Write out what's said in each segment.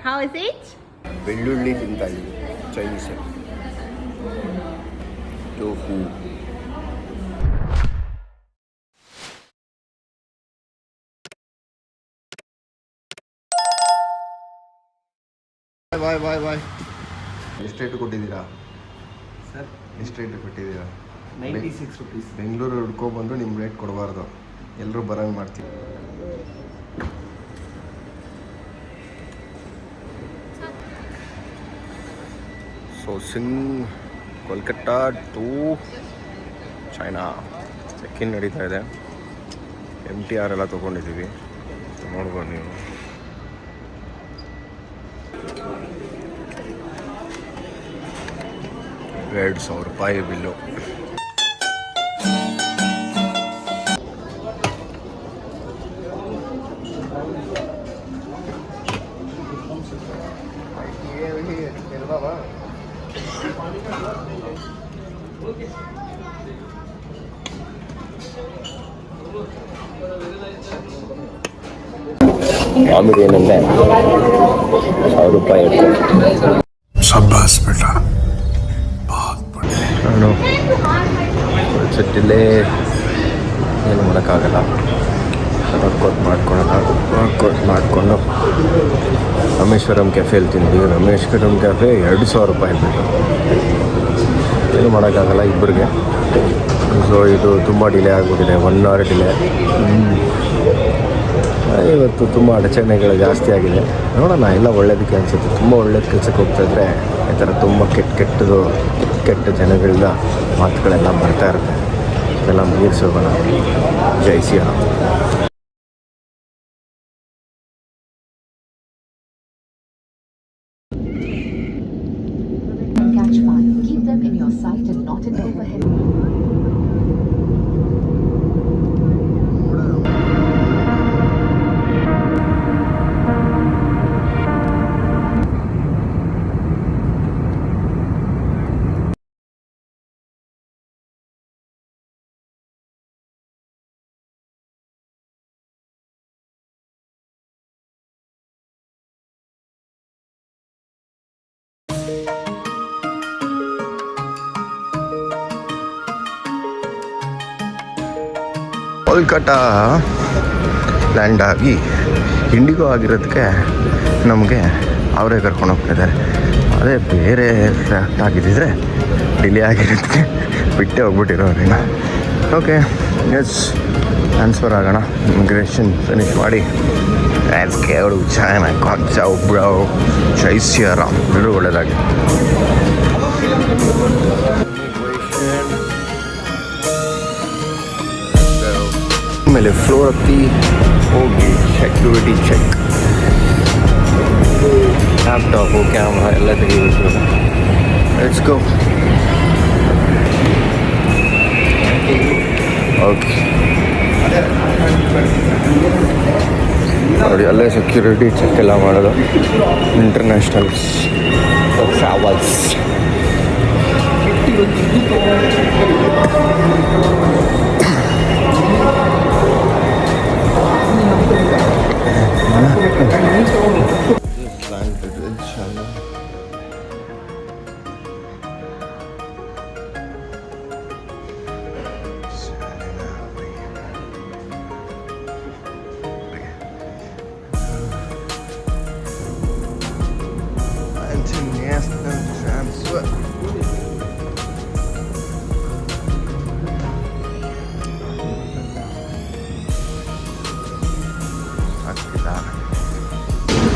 How is it? ಬೆಳ್ಳುಳ್ಳಿ ತಿಂತಾ ಇದ್ದೀವಿ ಚೈನೀಸ್ ಟೋಫು. ಬಾಯ್ ಬಾಯ್ ಬಾಯ್. ಎಷ್ಟು ರೇಟು ಕೊಟ್ಟಿದ್ದೀರಾ ಸರ್? ಎಷ್ಟು ರೇಟು ಕೊಟ್ಟಿದ್ದೀರಾ? 96 rupees. ಬೆಂಗಳೂರು ಹುಡ್ಕೊಬಂದು ನಿಮ್ಮ ರೇಟ್ ಕೊಡಬಾರ್ದು, ಎಲ್ಲರೂ ಬರೋಂಗೆ ಮಾಡ್ತೀವಿ. ಸೊ ಕೋಲ್ಕತ್ತಾ ಟು ಚೈನಾ ಚೆಕ್-ಇನ್ ನಡೀತಾ ಇದೆ. MTR ಎಲ್ಲ ತೊಗೊಂಡಿದ್ದೀವಿ, ನೋಡ್ಬೋದು ನೀವು. ₹2,000 ಬಿಲ್ಲು. ಆಮೇಲೆ ಏನಂದ್ರೆ ₹1,000 शाबाश बेटा ನಾನು ಡಿಲೇ ಏನು ಮಾಡೋಕ್ಕಾಗಲ್ಲ. ವರ್ಕೌಟ್ ಮಾಡಿಕೊಂಡು ರಾಮೇಶ್ವರಂ ಕೆಫೆಯಲ್ಲಿ ತಿಂದ್ವಿ. ರಾಮೇಶ್ವರಂ ಕೆಫೆ ₹2,000 ಬಿಟ್ಟು, ಏನು ಮಾಡೋಕ್ಕಾಗಲ್ಲ ಇಬ್ಬರಿಗೆ. ಸೊ ಇದು ತುಂಬ ಡಿಲೇ ಆಗಿಬಿಟ್ಟಿದೆ, 1 hour ಡಿಲೇ. ಇವತ್ತು ತುಂಬ ಅಡಚಣೆಗಳು ಜಾಸ್ತಿ ಆಗಿದೆ. ನೋಡೋಣ, ಎಲ್ಲ ಒಳ್ಳೇದಕ್ಕೆ ಅನಿಸುತ್ತೆ. ತುಂಬ ಒಳ್ಳೇದು ಕೆಲಸಕ್ಕೆ ಹೋಗ್ತಾಯಿದ್ರೆ ಈ ಥರ ತುಂಬ ಕೆಟ್ಟ ಜನಗಳಿಂದ ಮಾತುಗಳೆಲ್ಲ ಬರ್ತಾ ಇರುತ್ತೆ. ಇದೆಲ್ಲ ಮುಗಿಸೋಗೋಣ. ಜೈ Shriram. Catch fire. Keep them in your sight and not in overhead. Kolkata land ಆಗಿ ಇಂಡಿಗೋ ಆಗಿರೋದಕ್ಕೆ ನಮಗೆ ಅವರೇ ಕರ್ಕೊಂಡು ಹೋಗ್ತಿದ್ದಾರೆ. ಅದೇ ಬೇರೆ ಆಗಿದ್ದಿದ್ರೆ ಡಿಲೇ ಆಗಿರೋದಕ್ಕೆ ಬಿಟ್ಟೇ ಹೋಗ್ಬಿಟ್ಟಿರೋರೇನು. ಓಕೆ, ಎಸ್ ಟ್ರಾನ್ಸ್ಫರ್ ಆಗೋಣ. ಇಮಿಗ್ರೇಷನ್ ಫಿನಿಷ್ ಮಾಡಿ ಕೇಳು ಚಾಯ್ನಾ ಕಾಂಚಾವ್ ಬ್ರೋ. ಜೈ ಶ್ರೀರಾಮ್. ಎಲ್ಲರೂ ಒಳ್ಳೆಯದಾಗಿ. ಆಮೇಲೆ ಫ್ಲೋರ್ ಹತ್ತಿ ಹೋಗಿ ಸೆಕ್ಯೂರಿಟಿ ಚೆಕ್, ಲ್ಯಾಪ್ಟಾಪು ಕ್ಯಾಮ್ರಾ ಎಲ್ಲ ತೆಗಿಬೇಕು. Let's go. ಓಕೆ, ನೋಡಿ ಅಲ್ಲೇ ಸೆಕ್ಯೂರಿಟಿ ಚೆಕ್ ಎಲ್ಲ ಮಾಡೋದು. Internationals travels.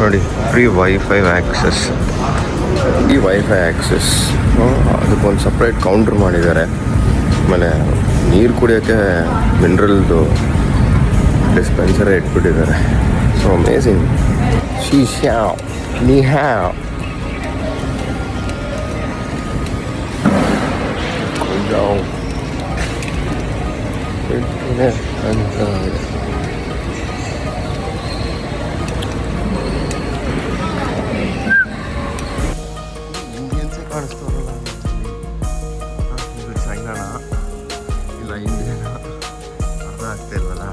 ನೋಡಿ, ಫ್ರೀ ವೈಫೈ ಆ್ಯಕ್ಸಸ್. ಈ ವೈಫೈ ಆ್ಯಕ್ಸಸ್ ಅದಕ್ಕೊಂದು ಸಪ್ರೇಟ್ ಕೌಂಟ್ರ್ ಮಾಡಿದ್ದಾರೆ. ಆಮೇಲೆ ನೀರು ಕುಡಿಯೋಕ್ಕೆ ಮಿನರಲ್ದು ಡಿಸ್ಪೆನ್ಸರೇ ಇಟ್ಬಿಟ್ಟಿದ್ದಾರೆ. So amazing. ಶಿ ಶ್ಯಾವ್ ನೀ ಹ್ಯಾವ್ ಅಂತ ಇಂಡಿಯನ್ಸೇ ಕಾಣಿಸ್ತಾರಲ್ಲ. ಇದು ಚೈನಾನ ಇಲ್ಲ ಇಂಡಿಯನ ಅರ್ಥ ಆಗ್ತಾ ಇಲ್ವಲ್ಲ.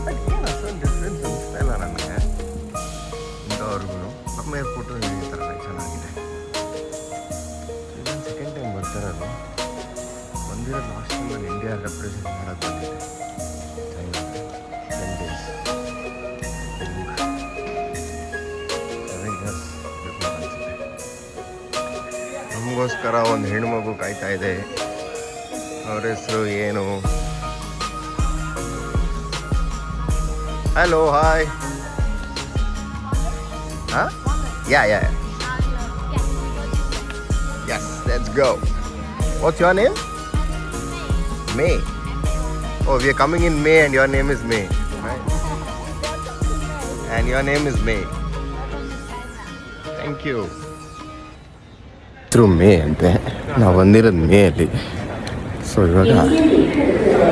ಅದಕ್ಕೇನು ಅಷ್ಟೊಂದು ಡಿಫ್ರೆನ್ಸ್ ಅನಿಸ್ತಾ ಇಲ್ಲ ನನಗೆ. ಇಂಡೋ ಅವ್ರಿಗೂ ನಮ್ಮ ಏರ್ಪೋರ್ಟು ಈ ಥರ ಚೆನ್ನಾಗಿದೆ. ಇದೊಂದು ಸೆಕೆಂಡ್ ಟೈಮ್ ಬರ್ತಾರದು. ಬಂದಿರೋದು ಲಾಸ್ಟ್ ಟೈಮ್ ನಾನು ಇಂಡಿಯಾ ರೆಪ್ರೆಸೆಂಟ್ ಮಾಡೋಕ್ಕೆ ಬಂದಿದ್ದೆ. 10 days. 7 years ಅನಿಸುತ್ತೆ. ನಮಗೋಸ್ಕರ ಒಂದು ಹೆಣ್ಮಗು ಕಾಯ್ತಾ ಇದೆ. ಅವ್ರ ಹೆಸರು ಏನು? Hello, hi. Huh? Yeah. Yes, let's go. What's your name? May. Oh, we are coming in May and your name is May. Right? And your name is May. Thank you. Through May ಅಂತೆ. ನಾವು ಬಂದಿರೋದು ಮೇ ಅಲ್ಲಿ. So ಇವಾಗ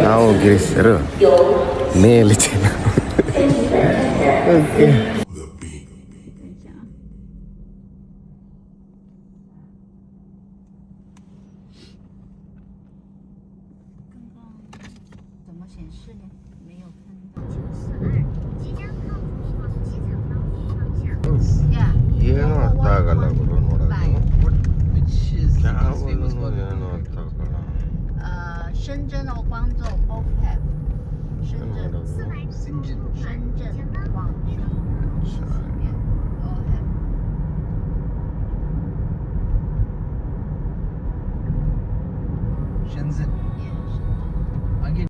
ನಾವು ಗಿರೀಶರು ಮೇಯಲ್ಲಿ okay. ಏನೂ ಅರ್ಥ ಆಗಲ್ಲ ಗುರು ನೋಡೋದು. Which is the ಯಾವ most famous one? ಏನೂ ಅರ್ಥ ಆಗಲ್ಲ. Shenzhen or Guangzhou both have. Shenzhen. Shenzhen. Shenzhen, Guangzhou.